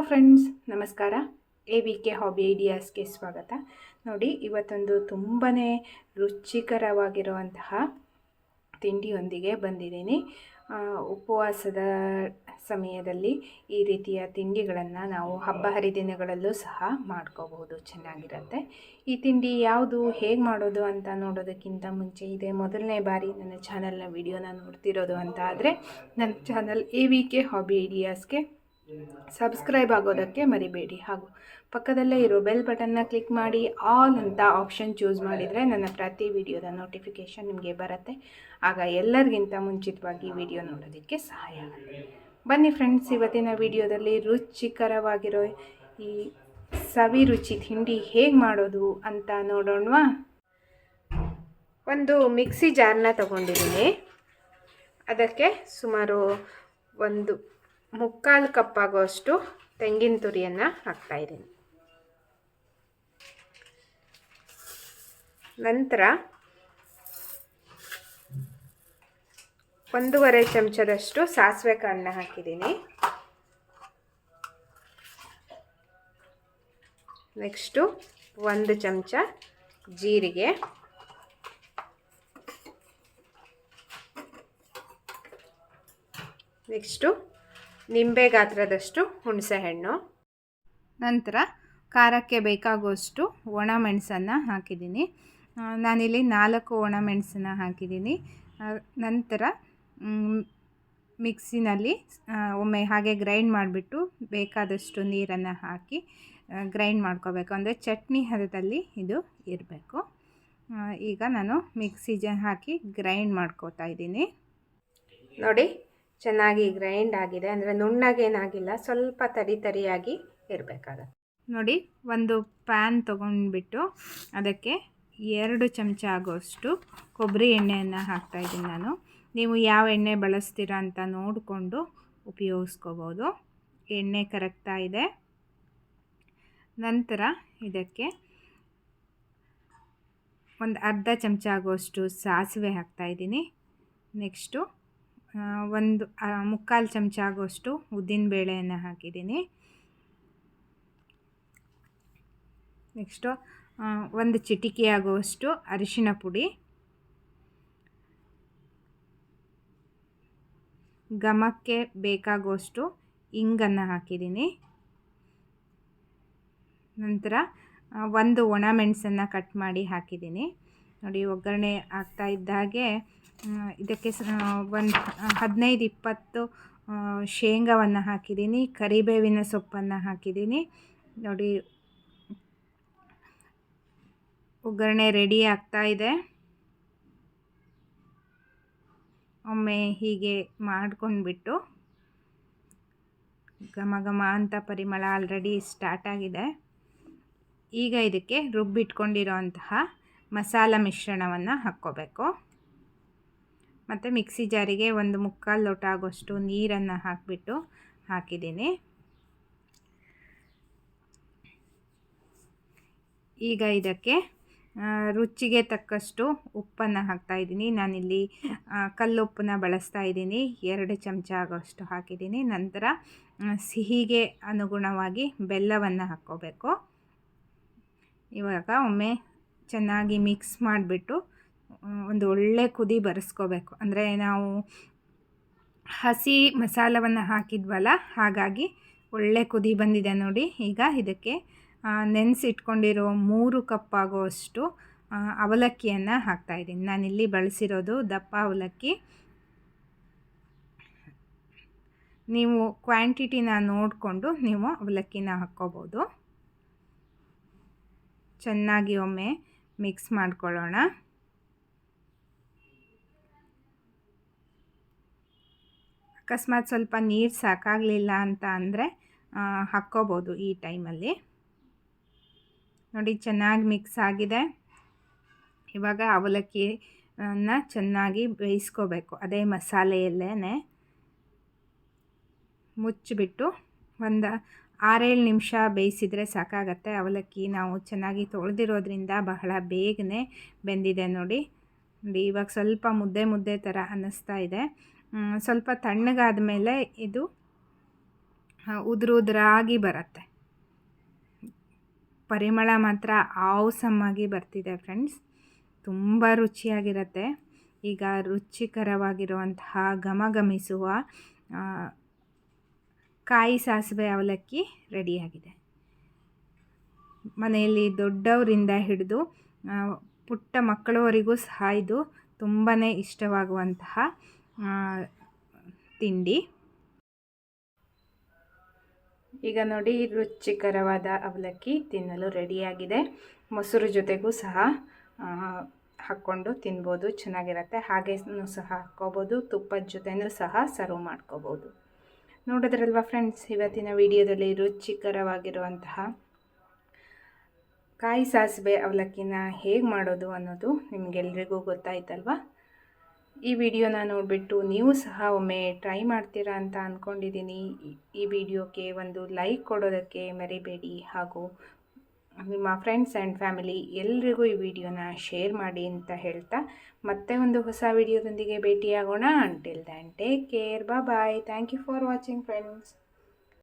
Friends, ನಮಸ್ಕಾರ. AVK hobby ಐಡಿಯಾಸ್ಗೆ ಸ್ವಾಗತ. ನೋಡಿ, ಇವತ್ತೊಂದು ತುಂಬಾ ರುಚಿಕರವಾಗಿರುವಂತಹ ತಿಂಡಿಯೊಂದಿಗೆ ಬಂದಿದ್ದೀನಿ. ಉಪವಾಸದ ಸಮಯದಲ್ಲಿ ಈ ರೀತಿಯ ತಿಂಡಿಗಳನ್ನು ನಾವು ಹಬ್ಬ ಹರಿದಿನಗಳಲ್ಲೂ ಸಹ ಮಾಡ್ಕೋಬಹುದು, ಚೆನ್ನಾಗಿರುತ್ತೆ. ಈ ತಿಂಡಿ ಯಾವುದು, ಹೇಗೆ ಮಾಡೋದು ಅಂತ ನೋಡೋದಕ್ಕಿಂತ ಮುಂಚೆ ಇದೇ ಮೊದಲನೇ ಬಾರಿ ನನ್ನ ಚಾನಲ್ನ ವಿಡಿಯೋನ ನೋಡ್ತಿರೋದು ಅಂತ ಆದರೆ ನನ್ನ ಚಾನಲ್ AVK ಹಾಬಿ ಐಡಿಯಾಸ್ಗೆ ಸಬ್ಸ್ಕ್ರೈಬ್ ಆಗೋದಕ್ಕೆ ಮರಿಬೇಡಿ. ಹಾಗೂ ಪಕ್ಕದಲ್ಲೇ ಇರೋ ಬೆಲ್ ಬಟನ್ನ ಕ್ಲಿಕ್ ಮಾಡಿ ಆಲ್ ಅಂತ ಆಪ್ಷನ್ ಚೂಸ್ ಮಾಡಿದರೆ ನನ್ನ ಪ್ರತಿ ವಿಡಿಯೋದ ನೋಟಿಫಿಕೇಷನ್ ನಿಮಗೆ ಬರುತ್ತೆ. ಆಗ ಎಲ್ಲರಿಗಿಂತ ಮುಂಚಿತವಾಗಿ ವಿಡಿಯೋ ನೋಡೋದಕ್ಕೆ ಸಹಾಯ ಆಗುತ್ತೆ. ಬನ್ನಿ ಫ್ರೆಂಡ್ಸ್, ಇವತ್ತಿನ ವಿಡಿಯೋದಲ್ಲಿ ರುಚಿಕರವಾಗಿರೋ ಈ ಸವಿ ರುಚಿ ತಿಂಡಿ ಹೇಗೆ ಮಾಡೋದು ಅಂತ ನೋಡೋಣವಾ. ಒಂದು ಮಿಕ್ಸಿ ಜಾರ್ನ ತಗೊಂಡಿದ್ದೀನಿ. ಅದಕ್ಕೆ ಸುಮಾರು ಒಂದು 3/4 ಕಪ್ ಆಗೋಷ್ಟು ತೆಂಗಿನ ತುರಿಯನ್ನು ಹಾಕ್ತಾಯಿದ್ದೀನಿ. ನಂತರ 1.5 ಚಮಚದಷ್ಟು ಸಾಸಿವೆ ಕಾಳನ್ನ ಹಾಕಿದ್ದೀನಿ. ನೆಕ್ಸ್ಟು 1 ಚಮಚ ಜೀರಿಗೆ, ನೆಕ್ಸ್ಟು ನಿಂಬೆ ಗಾತ್ರದಷ್ಟು ಹುಣಸೆಹಣ್ಣು, ನಂತರ ಖಾರಕ್ಕೆ ಬೇಕಾಗುವಷ್ಟು ಒಣಮೆಣಸನ್ನು ಹಾಕಿದ್ದೀನಿ. ನಾನಿಲ್ಲಿ 4 ಒಣಮೆಣಸನ್ನು ಹಾಕಿದ್ದೀನಿ. ನಂತರ ಮಿಕ್ಸಿನಲ್ಲಿ ಒಮ್ಮೆ ಹಾಗೆ ಗ್ರೈಂಡ್ ಮಾಡಿಬಿಟ್ಟು ಬೇಕಾದಷ್ಟು ನೀರನ್ನು ಹಾಕಿ ಗ್ರೈಂಡ್ ಮಾಡ್ಕೋಬೇಕು. ಅಂದರೆ ಚಟ್ನಿ ಹದದಲ್ಲಿ ಇದು ಇರಬೇಕು. ಈಗ ನಾನು ಮಿಕ್ಸಿ ಹಾಕಿ ಗ್ರೈಂಡ್ ಮಾಡ್ಕೋತಾ ಇದ್ದೀನಿ. ನೋಡಿ, ಚೆನ್ನಾಗಿ ಗ್ರೈಂಡ್ ಆಗಿದೆ. ಅಂದರೆ ನುಣ್ಣಗೇನಾಗಿಲ್ಲ, ಸ್ವಲ್ಪ ತರಿಯಾಗಿ ಇರಬೇಕಾಗತ್ತೆ. ನೋಡಿ, ಒಂದು ಪ್ಯಾನ್ ತೊಗೊಂಡ್ಬಿಟ್ಟು ಅದಕ್ಕೆ 2 ಚಮಚ ಆಗೋಷ್ಟು ಕೊಬ್ಬರಿ ಎಣ್ಣೆಯನ್ನು ಹಾಕ್ತಾಯಿದ್ದೀನಿ ನಾನು. ನೀವು ಯಾವ ಎಣ್ಣೆ ಬಳಸ್ತೀರಾ ಅಂತ ನೋಡಿಕೊಂಡು ಉಪಯೋಗಿಸ್ಕೋಬೋದು. ಎಣ್ಣೆ ಕರಗ್ತಾ ಇದೆ. ನಂತರ ಇದಕ್ಕೆ ಒಂದು ಅರ್ಧ ಚಮಚ ಆಗೋಷ್ಟು ಸಾಸಿವೆ ಹಾಕ್ತಾಯಿದ್ದೀನಿ. ನೆಕ್ಸ್ಟು 1/4 ಚಮಚ ಆಗೋಷ್ಟು ಉದ್ದಿನಬೇಳೆಯನ್ನು ಹಾಕಿದ್ದೀನಿ. ನೆಕ್ಸ್ಟು 1 ಚಿಟಿಕೆ ಆಗುವಷ್ಟು ಅರಿಶಿನ ಪುಡಿ, ಘಮಕ್ಕೆ ಬೇಕಾಗುವಷ್ಟು ಇಂಗನ್ನು ಹಾಕಿದ್ದೀನಿ. ನಂತರ 1 ಒಣಮೆಣಸನ್ನು ಕಟ್ ಮಾಡಿ ಹಾಕಿದ್ದೀನಿ. ನೋಡಿ, ಒಗ್ಗರಣೆ ಆಗ್ತಾ ಇದ್ದಾಗೆ ಇದಕ್ಕೆ ಒಂದು 15-20 ಶೇಂಗಾವನ್ನು ಹಾಕಿದ್ದೀನಿ. ಕರಿಬೇವಿನ ಸೊಪ್ಪನ್ನು ಹಾಕಿದ್ದೀನಿ. ನೋಡಿ, ಒಗ್ಗರಣೆ ರೆಡಿ ಆಗ್ತಾ ಇದೆ. ಒಮ್ಮೆ ಹೀಗೆ ಮಾಡ್ಕೊಂಡ್ಬಿಟ್ಟು ಘಮ ಘಮ ಅಂತ ಪರಿಮಳ ಆಲ್ರೆಡಿ ಸ್ಟಾರ್ಟ್ ಆಗಿದೆ. ಈಗ ಇದಕ್ಕೆ ರುಬ್ಬಿಟ್ಕೊಂಡಿರೋ ಅಂತಹ ಮಸಾಲ ಮಿಶ್ರಣವನ್ನು ಹಾಕ್ಕೋಬೇಕು. ಮತ್ತು ಮಿಕ್ಸಿ ಜಾರಿಗೆ 1/4 ಲೋಟ ಆಗೋಷ್ಟು ನೀರನ್ನು ಹಾಕಿದ್ದೀನಿ. ಈಗ ಇದಕ್ಕೆ ರುಚಿಗೆ ತಕ್ಕಷ್ಟು ಉಪ್ಪನ್ನು ಹಾಕ್ತಾಯಿದ್ದೀನಿ. ನಾನಿಲ್ಲಿ ಕಲ್ಲುಪ್ಪನ್ನ ಬಳಸ್ತಾ ಇದ್ದೀನಿ. 2 ಚಮಚ ಆಗೋಷ್ಟು ಹಾಕಿದ್ದೀನಿ. ನಂತರ ಸಿಹಿಗೆ ಅನುಗುಣವಾಗಿ ಬೆಲ್ಲವನ್ನು ಹಾಕ್ಕೋಬೇಕು. ಇವಾಗ ಒಮ್ಮೆ ಚೆನ್ನಾಗಿ ಮಿಕ್ಸ್ ಮಾಡಿಬಿಟ್ಟು ಒಂದು ಒಳ್ಳೆ ಕುದಿ ಬರೆಸ್ಕೋಬೇಕು. ಅಂದರೆ ನಾವು ಹಸಿ ಮಸಾಲವನ್ನು ಹಾಕಿದ್ವಲ್ಲ, ಹಾಗಾಗಿ ಒಳ್ಳೆ ಕುದಿ ಬಂದಿದೆ ನೋಡಿ. ಈಗ ಇದಕ್ಕೆ ನೆನೆಸಿಟ್ಕೊಂಡಿರೋ 3 ಕಪ್ ಆಗುವಷ್ಟು ಅವಲಕ್ಕಿಯನ್ನು ಹಾಕ್ತಾಯಿದ್ದೀನಿ. ನಾನಿಲ್ಲಿ ಬಳಸಿರೋದು ದಪ್ಪ ಅವಲಕ್ಕಿ. ನೀವು ಕ್ವಾಂಟಿಟಿನ ನೋಡಿಕೊಂಡು ನೀವು ಅವಲಕ್ಕಿನ ಹಾಕ್ಕೋಬೋದು. ಚೆನ್ನಾಗಿ ಒಮ್ಮೆ ಮಿಕ್ಸ್ ಮಾಡ್ಕೊಳ್ಳೋಣ. ಅಕಸ್ಮಾತ್ ಸ್ವಲ್ಪ ನೀರು ಸಾಕಾಗಲಿಲ್ಲ ಅಂತ ಅಂದರೆ ಹಾಕ್ಕೋಬೋದು ಈ ಟೈಮಲ್ಲಿ. ನೋಡಿ, ಚೆನ್ನಾಗಿ ಮಿಕ್ಸ್ ಆಗಿದೆ. ಇವಾಗ ಅವಲಕ್ಕಿನ ಚೆನ್ನಾಗಿ ಬೇಯಿಸ್ಕೋಬೇಕು. ಅದೇ ಮಸಾಲೆಯಲ್ಲೇ ಮುಚ್ಚಿಬಿಟ್ಟು ಒಂದು 6-7 ನಿಮಿಷ ಬೇಯಿಸಿದರೆ ಸಾಕಾಗತ್ತೆ. ಅವಲಕ್ಕಿ ನಾವು ಚೆನ್ನಾಗಿ ತೊಳೆದಿರೋದ್ರಿಂದ ಬಹಳ ಬೇಗನೆ ಬೆಂದಿದೆ ನೋಡಿ. ಇವಾಗ ಸ್ವಲ್ಪ ಮುದ್ದೆ ಥರ ಅನ್ನಿಸ್ತಾ ಇದೆ. ಸ್ವಲ್ಪ ತಣ್ಣಗಾದ ಮೇಲೆ ಇದು ಉದುರಾಗಿ ಬರುತ್ತೆ. ಪರಿಮಳ ಮಾತ್ರ ಆಗಿ ಬರ್ತಿದೆ ಫ್ರೆಂಡ್ಸ್. ತುಂಬ ರುಚಿಯಾಗಿರುತ್ತೆ. ಈಗ ರುಚಿಕರವಾಗಿರುವಂತಹ ಘಮಘಮಿಸುವ ಕಾಯಿ ಸಾಸಿವೆ ಅವಲಕ್ಕಿ ರೆಡಿಯಾಗಿದೆ. ಮನೆಯಲ್ಲಿ ದೊಡ್ಡವರಿಂದ ಹಿಡಿದು ಪುಟ್ಟ ಮಕ್ಕಳವರೆಗೂ ಸಹ ಇದು ತುಂಬಾ ಇಷ್ಟವಾಗುವಂತಹ ತಿಂಡಿ. ಈಗ ನೋಡಿ, ರುಚಿಕರವಾದ ಅವಲಕ್ಕಿ ತಿನ್ನಲು ರೆಡಿಯಾಗಿದೆ. ಮೊಸರು ಜೊತೆಗೂ ಸಹ ಹಾಕ್ಕೊಂಡು ತಿನ್ಬೋದು, ಚೆನ್ನಾಗಿರುತ್ತೆ. ಹಾಗೇನೂ ಸಹ ಹಾಕ್ಕೋಬೋದು, ತುಪ್ಪದ ಜೊತೆನೂ ಸಹ ಸರ್ವ್ ಮಾಡ್ಕೋಬೋದು. ನೋಡಿದ್ರಲ್ವ ಫ್ರೆಂಡ್ಸ್, ಇವತ್ತಿನ ವಿಡಿಯೋದಲ್ಲಿ ರುಚಿಕರವಾಗಿರುವಂತಹ ಕಾಯಿ ಸಾಸಿವೆ ಅವಲಕ್ಕಿನ ಹೇಗೆ ಮಾಡೋದು ಅನ್ನೋದು ನಿಮಗೆಲ್ರಿಗೂ ಗೊತ್ತಾಯ್ತಲ್ವ. ಈ ವಿಡಿಯೋನ ನೋಡಿಬಿಟ್ಟು ನೀವು ಸಹ ಒಮ್ಮೆ ಟ್ರೈ ಮಾಡ್ತೀರಾ ಅಂತ ಅಂದ್ಕೊಂಡಿದ್ದೀನಿ. ಈ ವಿಡಿಯೋಕ್ಕೆ ಒಂದು ಲೈಕ್ ಕೊಡೋದಕ್ಕೆ ಮರಿಬೇಡಿ, ಹಾಗೂ ನಿಮ್ಮ ಫ್ರೆಂಡ್ಸ್ ಆ್ಯಂಡ್ ಫ್ಯಾಮಿಲಿ ಎಲ್ರಿಗೂ ಈ ವಿಡಿಯೋನ ಶೇರ್ ಮಾಡಿ ಅಂತ ಹೇಳ್ತಾ, ಮತ್ತೆ ಒಂದು ಹೊಸ ವಿಡಿಯೋದೊಂದಿಗೆ ಭೇಟಿಯಾಗೋಣ. Until then take care, bye. Thank you for watching friends.